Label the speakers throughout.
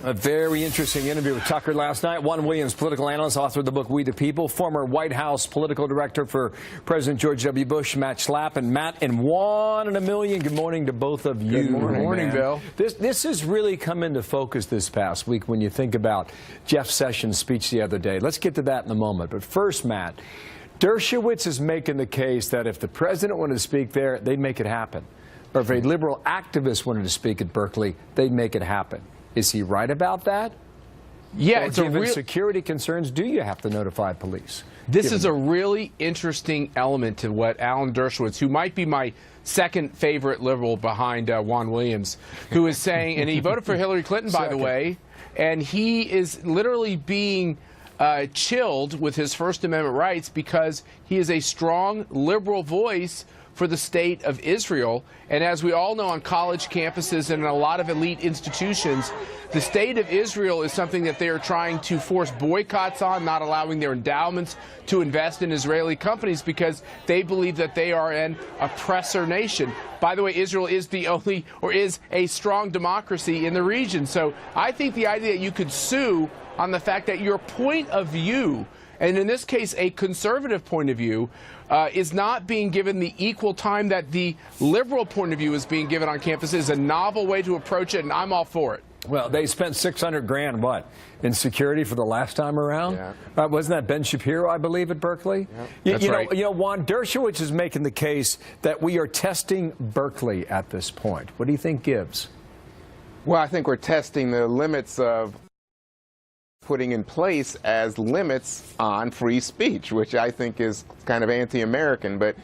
Speaker 1: A very interesting interview with Tucker last night. Juan Williams, political analyst, author of the book We the People, former White House political director for President George W. Bush, Matt Schlapp. And Matt and Juan in a million, good morning to both of you.
Speaker 2: Good morning, Bill.
Speaker 1: This has really come into focus this past week when you think about Jeff Sessions' speech the other day. Let's get to that in a moment. But first, Matt, Dershowitz is making the case that if the president wanted to speak there, they'd make it happen. Or if a liberal activist wanted to speak at Berkeley, they'd make it happen. Is he right about that?
Speaker 2: Yeah,
Speaker 1: or
Speaker 2: it's
Speaker 1: given security concerns, do you have to notify police?
Speaker 2: This is a really interesting element to what Alan Dershowitz, who might be my second favorite liberal behind Juan Williams, who is saying, and he voted for Hillary Clinton, by the way, and he is literally being chilled with his First Amendment rights because he is a strong liberal voice for the state of Israel. And as we all know, on college campuses and in a lot of elite institutions, the state of Israel is something that they are trying to force boycotts on, not allowing their endowments to invest in Israeli companies because they believe that they are an oppressor nation. By the way, Israel is the only, or is a strong democracy in the region. So I think the idea that you could sue on the fact that your point of view, and in this case a conservative point of view, is not being given the equal time that the liberal point of view is being given on campus is a novel way to approach it, and I'm all for it.
Speaker 1: Well, they spent $600 grand, what, in security for the last time around?
Speaker 2: Yeah.
Speaker 1: Wasn't that Ben Shapiro, I believe, at Berkeley?
Speaker 2: Yeah. That's right.
Speaker 1: You know, Juan, Dershowitz is making the case that we are testing Berkeley at this point. What do you think gives?
Speaker 3: Well, I think we're testing the limits of putting in place as limits on free speech, which I think is kind of anti-American. But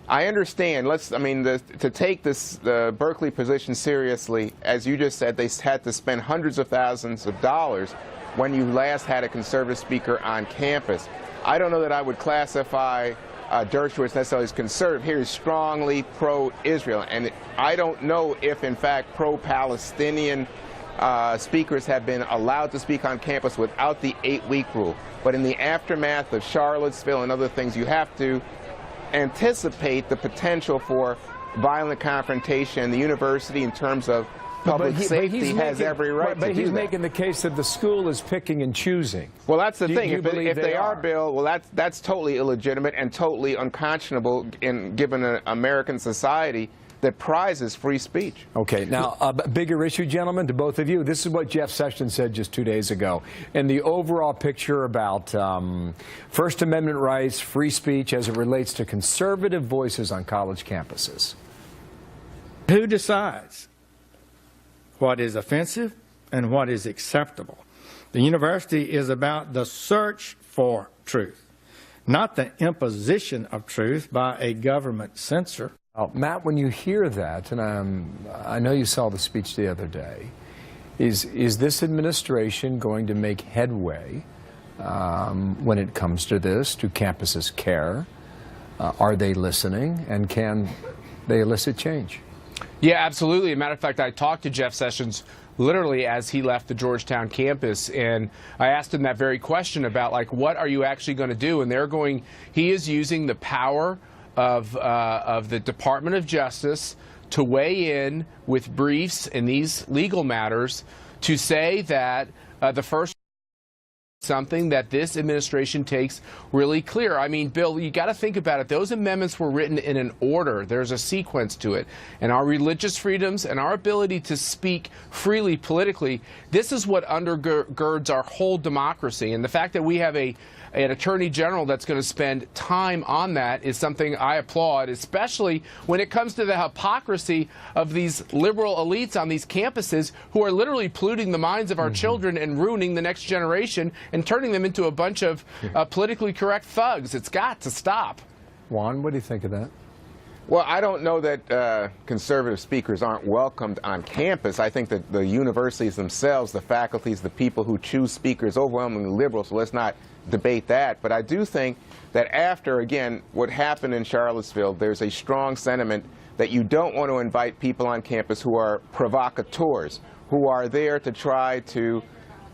Speaker 3: I understand. To take this Berkeley position seriously, as you just said, they had to spend hundreds of thousands of dollars when you last had a conservative speaker on campus. I don't know that I would classify Dershowitz necessarily as conservative. Here is strongly pro-Israel, and I don't know if, in fact, pro-Palestinian speakers have been allowed to speak on campus without the 8-week rule. But in the aftermath of Charlottesville and other things, you have to anticipate the potential for violent confrontation. The university, in terms of public safety, has every right to do that.
Speaker 1: But he's making the case that the school is picking and choosing.
Speaker 3: Well, that's the thing. If they are, Bill, well, that's totally illegitimate and totally unconscionable given an American society that prizes free speech.
Speaker 1: Okay, now a bigger issue, gentlemen, to both of you. This is what Jeff Sessions said just 2 days ago. And the overall picture about First Amendment rights, free speech as it relates to conservative voices on college campuses.
Speaker 4: Who decides what is offensive and what is acceptable? The university is about the search for truth, not the imposition of truth by a government censor.
Speaker 1: Matt, when you hear that, and I know you saw the speech the other day, is this administration going to make headway when it comes to this? Do campuses care? Are they listening? And can they elicit change?
Speaker 2: Yeah, absolutely. As a matter of fact, I talked to Jeff Sessions literally as he left the Georgetown campus, and I asked him that very question about, like, what are you actually going to do? And he is using the power of the Department of Justice to weigh in with briefs in these legal matters to say that the first something that this administration takes really clear. I mean, Bill, you got to think about it. Those amendments were written in an order. There's a sequence to it. And our religious freedoms and our ability to speak freely politically, this is what undergirds our whole democracy. And the fact that we have an attorney general that's going to spend time on that is something I applaud, especially when it comes to the hypocrisy of these liberal elites on these campuses who are literally polluting the minds of our children and ruining the next generation and turning them into a bunch of politically correct thugs. It's got to stop.
Speaker 1: Juan, what do you think of that?
Speaker 3: Well, I don't know that conservative speakers aren't welcomed on campus. I think that the universities themselves, the faculties, the people who choose speakers, overwhelmingly liberal, so let's not debate that. But I do think that after, again, what happened in Charlottesville, there's a strong sentiment that you don't want to invite people on campus who are provocateurs, who are there to try to,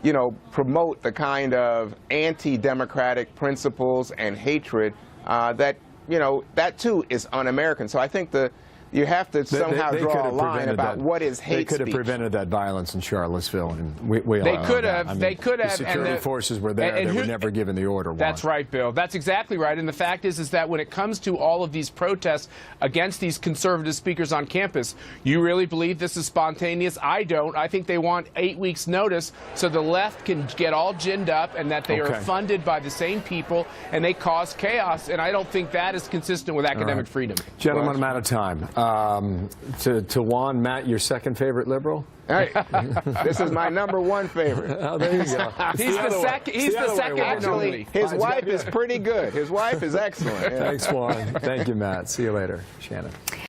Speaker 3: you know, promote the kind of anti-democratic principles and hatred that, you know, that too is un-American. So I think the you have to somehow
Speaker 1: They could
Speaker 3: draw a
Speaker 1: have
Speaker 3: line
Speaker 1: prevented
Speaker 3: about
Speaker 1: that.
Speaker 3: what is hate
Speaker 1: They could have
Speaker 3: speech.
Speaker 1: prevented that violence in Charlottesville, and we all
Speaker 2: They
Speaker 1: know
Speaker 2: could
Speaker 1: that.
Speaker 2: have.
Speaker 1: I mean,
Speaker 2: They could have.
Speaker 1: The security forces were there.
Speaker 2: and
Speaker 1: they
Speaker 2: who-
Speaker 1: were never given the order.
Speaker 2: That's right, Bill. That's exactly right. And the fact is that when it comes to all of these protests against these conservative speakers on campus, you really believe this is spontaneous? I don't. I think they want 8 weeks' notice so the left can get all ginned up and that they are
Speaker 1: Okay.
Speaker 2: funded by the same people and they cause chaos. And I don't think that is consistent with academic freedom.
Speaker 1: Gentlemen, I'm out of time. To Juan, Matt, your second favorite liberal?
Speaker 3: Hey, this is my #1 favorite.
Speaker 1: Oh, there you go.
Speaker 2: He's the second. He's the second and only.
Speaker 3: His wife is pretty good. His wife is excellent. Yeah.
Speaker 1: Thanks, Juan. Thank you, Matt. See you later, Shannon.